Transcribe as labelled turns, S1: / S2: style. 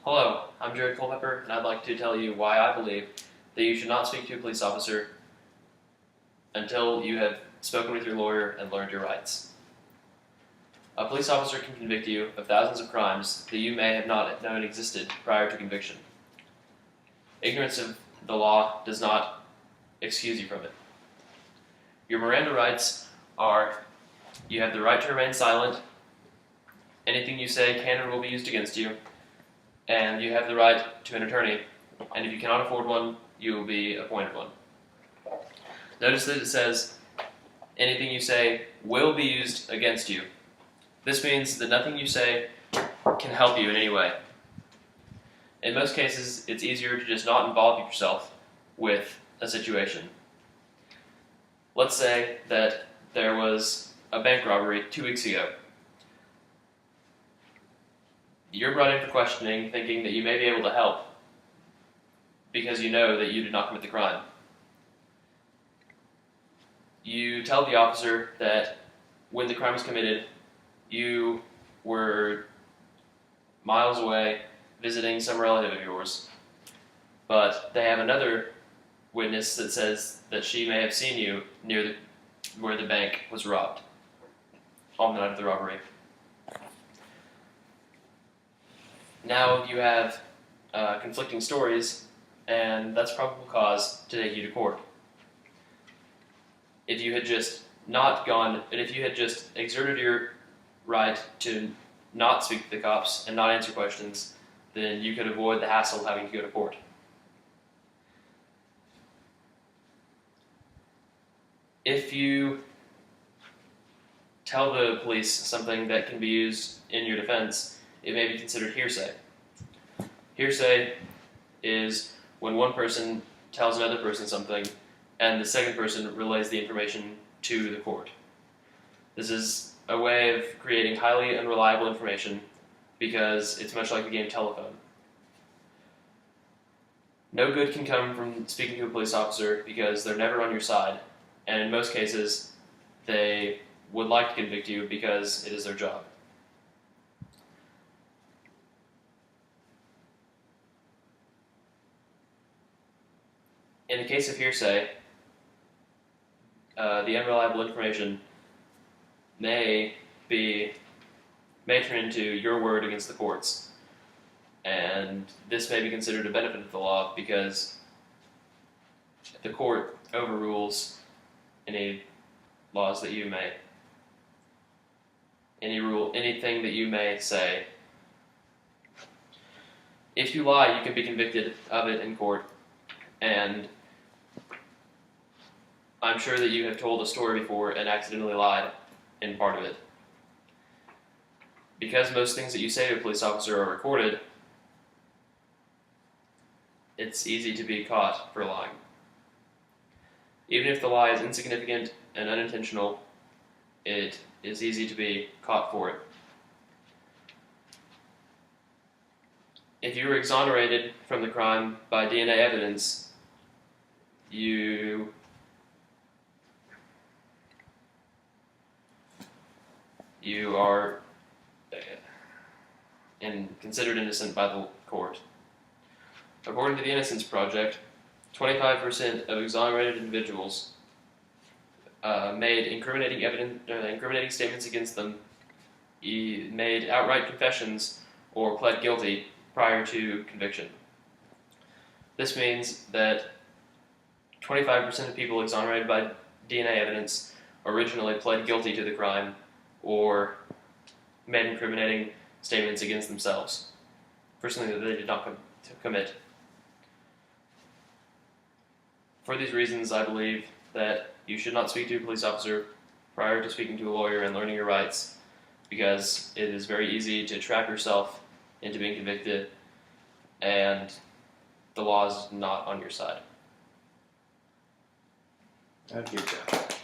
S1: Hello, I'm Jared Culpepper, and I'd like to tell you why I believe that you should not speak to a police officer until you have spoken with your lawyer and learned your rights. A police officer can convict you of thousands of crimes that you may have not known existed prior to conviction. Ignorance of the law does not excuse you from it. Your Miranda rights are: you have the right to remain silent, anything you say can and will be used against you, and you have the right to an attorney, and if you cannot afford one, you will be appointed one. Notice that it says anything you say will be used against you. This means that nothing you say can help you in any way. In most cases, it's easier to just not involve yourself with a situation. Let's say that there was a bank robbery 2 weeks ago. You're brought in for questioning thinking that you may be able to help because you know that you did not commit the crime. You tell the officer that when the crime was committed, you were miles away visiting some relative of yours, but they have another witness that says that she may have seen you near where the bank was robbed on the night of the robbery. Now you have conflicting stories, and that's probable cause to take you to court. If you had just not gone, and if you had just exerted your right to not speak to the cops and not answer questions, then you could avoid the hassle of having to go to court. If you tell the police something that can be used in your defense, it may be considered hearsay. Hearsay is when one person tells another person something and the second person relays the information to the court. This is a way of creating highly unreliable information because it's much like the game telephone. No good can come from speaking to a police officer because they're never on your side, and in most cases, they would like to convict you because it is their job. In the case of hearsay, the unreliable information may turn into your word against the courts, and this may be considered a benefit of the law because the court overrules any laws that you may, anything that you may say. If you lie, you can be convicted of it in court, and I'm sure that you have told a story before and accidentally lied in part of it. Because most things that you say to a police officer are recorded, it's easy to be caught for lying. Even if the lie is insignificant and unintentional, it is easy to be caught for it. If you were exonerated from the crime by DNA evidence, you are considered innocent by the court. According to the Innocence Project, 25% of exonerated individuals made incriminating statements against them, made outright confessions, or pled guilty prior to conviction. This means that 25% of people exonerated by DNA evidence originally pled guilty to the crime or made incriminating statements against themselves for something that they did not commit. For these reasons, I believe that you should not speak to a police officer prior to speaking to a lawyer and learning your rights, because it is very easy to trap yourself into being convicted, and the law is not on your side.
S2: Thank you, Jeff.